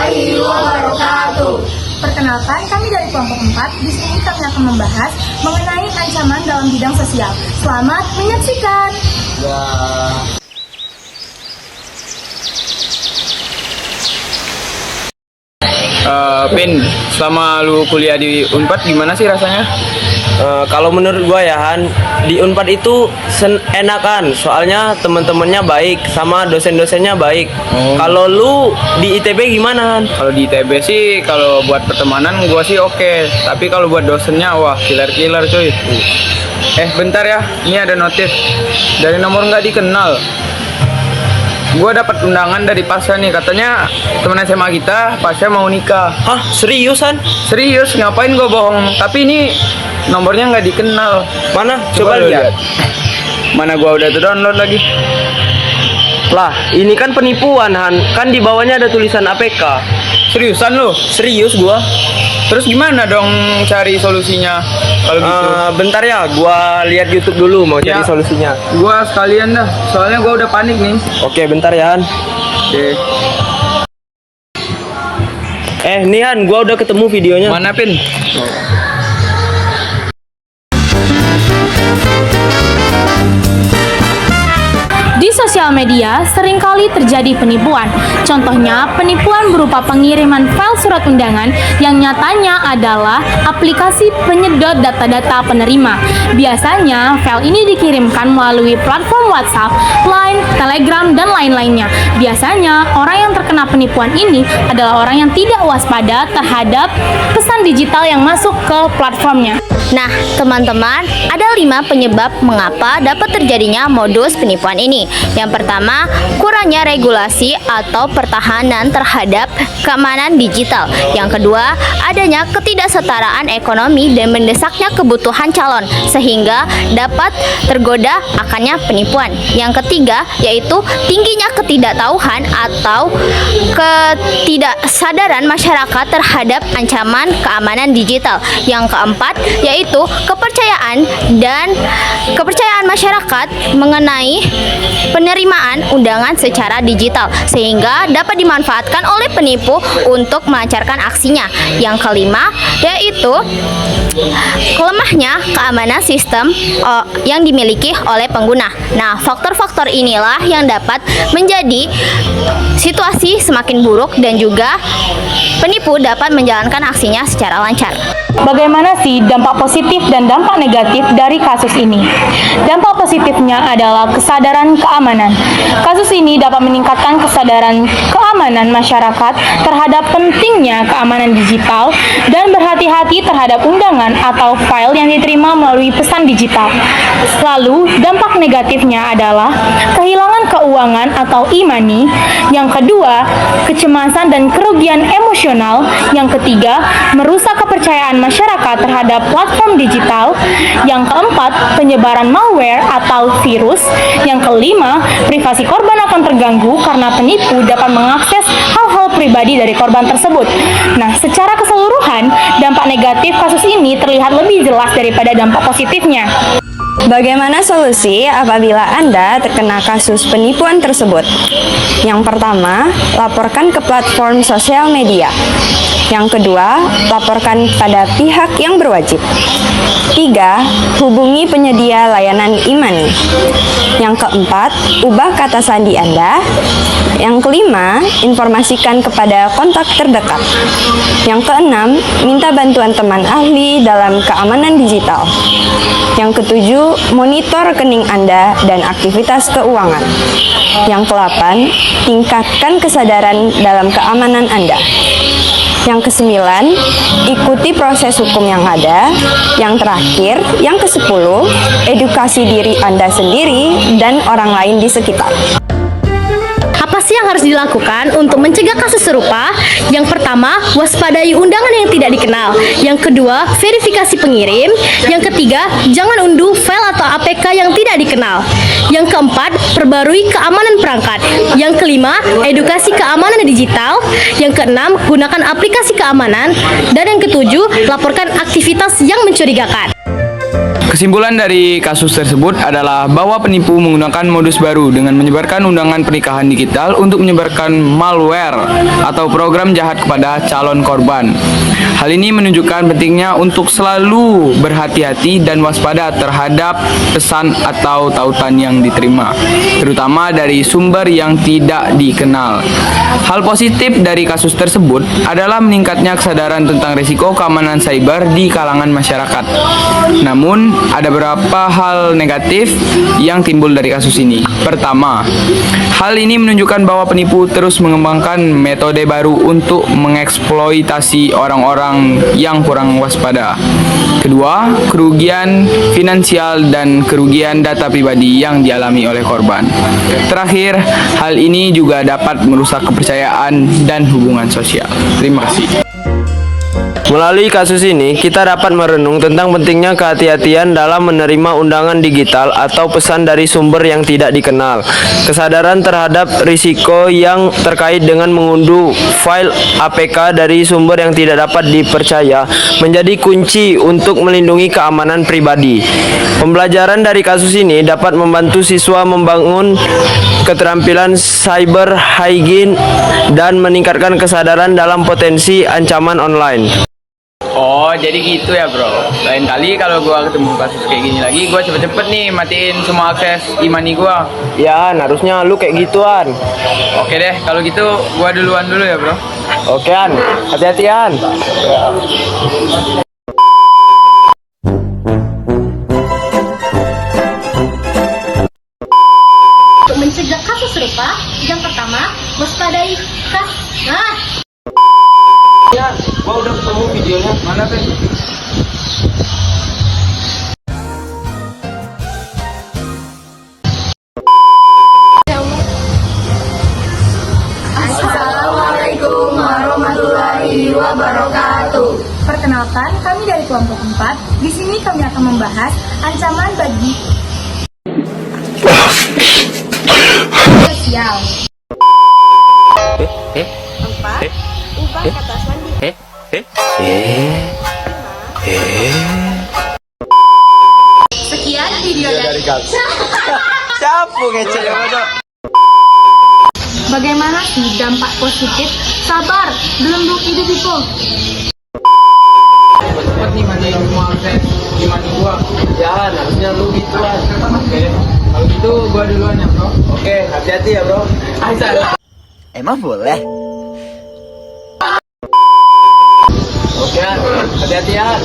warahmatullahi wabarakatuh. Perkenalkan, kami dari kelompok 4. Di sini kami akan membahas mengenai ancaman dalam bidang sosial. Selamat menyaksikan. Pin, selama lu kuliah di Unpad gimana sih rasanya? Kalau menurut gua ya Han, di Unpad itu enakan, soalnya teman-temannya baik sama dosen-dosennya baik. Kalau lu di ITB gimana Han? Kalau di ITB sih, kalau buat pertemanan gua sih oke. Tapi kalau buat dosennya, wah killer-killer cuy. Bentar ya, ini ada notif dari nomor nggak dikenal. Gua dapat undangan dari Pasha nih, katanya teman SMA kita, Pasha mau nikah. Hah, seriusan? Serius, ngapain gua bohong? Tapi ini nomornya nggak dikenal. Mana? Coba lu lihat. Mana gua udah download lagi. Lah, ini kan penipuan Han, kan di bawahnya ada tulisan APK. Seriusan lu? Serius gua. Terus gimana dong cari solusinya kalau gitu? Bentar ya, gua lihat YouTube dulu mau cari Ya. solusinya. Gua sekalian dah, soalnya gua udah panik nih. Oke, bentar ya Han. Oke. Nih Han, gua udah ketemu videonya. Mana Pin? Di sosial media seringkali terjadi penipuan. Contohnya, penipuan berupa pengiriman file surat undangan yang nyatanya adalah aplikasi penyedot data-data penerima. Biasanya, file ini dikirimkan melalui platform WhatsApp, Line, Telegram, dan lain-lainnya. Biasanya, orang yang terkena penipuan ini adalah orang yang tidak waspada terhadap pesan digital yang masuk ke platformnya. Nah, teman-teman, ada 5 penyebab mengapa dapat terjadinya modus penipuan ini. Yang pertama, kurangnya regulasi atau pertahanan terhadap keamanan digital. Yang kedua, adanya ketidaksetaraan ekonomi dan mendesaknya kebutuhan calon sehingga dapat tergoda akannya penipuan. Yang ketiga, yaitu tingginya ketidaktahuan atau ketidaksadaran masyarakat terhadap ancaman keamanan digital. Yang keempat, yaitu kepercayaan masyarakat mengenai penerimaan undangan secara digital sehingga dapat dimanfaatkan oleh penipu untuk melancarkan aksinya. Yang kelima, yaitu lemahnya keamanan sistem yang dimiliki oleh pengguna. Nah, faktor-faktor inilah yang dapat menjadi situasi semakin buruk dan juga penipu dapat menjalankan aksinya secara lancar. Bagaimana sih dampak positif dan dampak negatif dari kasus ini? Dampak positifnya adalah kesadaran keamanan. Kasus ini dapat meningkatkan kesadaran keamanan masyarakat terhadap pentingnya keamanan digital dan berhati-hati terhadap undangan atau file yang diterima melalui pesan digital. Lalu, dampak negatifnya adalah kehilangan keuangan atau e-money. Yang kedua, kecemasan dan kerugian emosional. Yang ketiga, merusak kepercayaan masyarakat terhadap platform digital. Yang keempat, penyebaran malware atau virus. Yang kelima, privasi korban akan terganggu karena penipu dapat mengakses hal-hal pribadi dari korban tersebut. Nah, secara keseluruhan, dampak negatif kasus ini terlihat lebih jelas daripada dampak positifnya. Bagaimana solusi apabila Anda terkena kasus penipuan tersebut? Yang pertama, laporkan ke platform sosial media. Yang kedua, laporkan kepada pihak yang berwajib. 3. Hubungi penyedia layanan e-money. Yang keempat, ubah kata sandi Anda. Yang kelima, informasikan kepada kontak terdekat. Yang keenam, minta bantuan teman ahli dalam keamanan digital. Yang ketujuh, monitor rekening Anda dan aktivitas keuangan. Yang ke-8, tingkatkan kesadaran dalam keamanan Anda. Yang ke-9, ikuti proses hukum yang ada. Yang terakhir, yang ke-10, edukasi diri Anda sendiri dan orang lain di sekitar. Apa sih yang harus dilakukan untuk mencegah kasus serupa? Yang pertama, waspadai undangan yang tidak dikenal. Yang kedua, verifikasi pengirim. Yang ketiga, jangan unduh file atau APK yang tidak dikenal. Yang keempat, perbarui keamanan perangkat. Yang kelima, edukasi keamanan digital. Yang keenam, gunakan aplikasi keamanan. Dan yang ketujuh, laporkan aktivitas yang mencurigakan. Kesimpulan dari kasus tersebut adalah bahwa penipu menggunakan modus baru dengan menyebarkan undangan pernikahan digital untuk menyebarkan malware atau program jahat kepada calon korban. Hal ini menunjukkan pentingnya untuk selalu berhati-hati dan waspada terhadap pesan atau tautan yang diterima, terutama dari sumber yang tidak dikenal. Hal positif dari kasus tersebut adalah meningkatnya kesadaran tentang risiko keamanan cyber di kalangan masyarakat. Namun, ada beberapa hal negatif yang timbul dari kasus ini. Pertama, hal ini menunjukkan bahwa penipu terus mengembangkan metode baru untuk mengeksploitasi orang-orang yang kurang waspada. Kedua, kerugian finansial dan kerugian data pribadi yang dialami oleh korban. Terakhir, hal ini juga dapat merusak kepercayaan dan hubungan sosial. Terima kasih. Melalui kasus ini, kita dapat merenung tentang pentingnya kehati-hatian dalam menerima undangan digital atau pesan dari sumber yang tidak dikenal. Kesadaran terhadap risiko yang terkait dengan mengunduh file APK dari sumber yang tidak dapat dipercaya menjadi kunci untuk melindungi keamanan pribadi. Pembelajaran dari kasus ini dapat membantu siswa membangun keterampilan cyber hygiene dan meningkatkan kesadaran dalam potensi ancaman online. Oh, jadi gitu ya bro. Lain kali kalau gua ketemu kasus kayak gini lagi, gua cepet-cepet nih matiin semua akses imani gua. Ya, harusnya lu kayak gituan. Oke deh, kalau gitu gua duluan dulu ya bro. Oke, An. Hati-hati, An. Untuk mencegah kasus serupa, yang pertama, waspadai Ya, gua udah ketemu videonya. Mana tuh? Assalamualaikum warahmatullahi wabarakatuh. Perkenalkan, kami dari kelompok 4. Di sini kami akan membahas ancaman bagi sosial. Sekian video dari Bagaimana sih dampak positif? Sabar, belum bukti itu. Cepet nih matiin semua akses imani gua. Ya, harusnya lu gituan. Oke, kalau gitu gua duluan ya bro. Oke, hati-hati ya, Bro. Emang boleh? Oke, An. Hati-hati, An.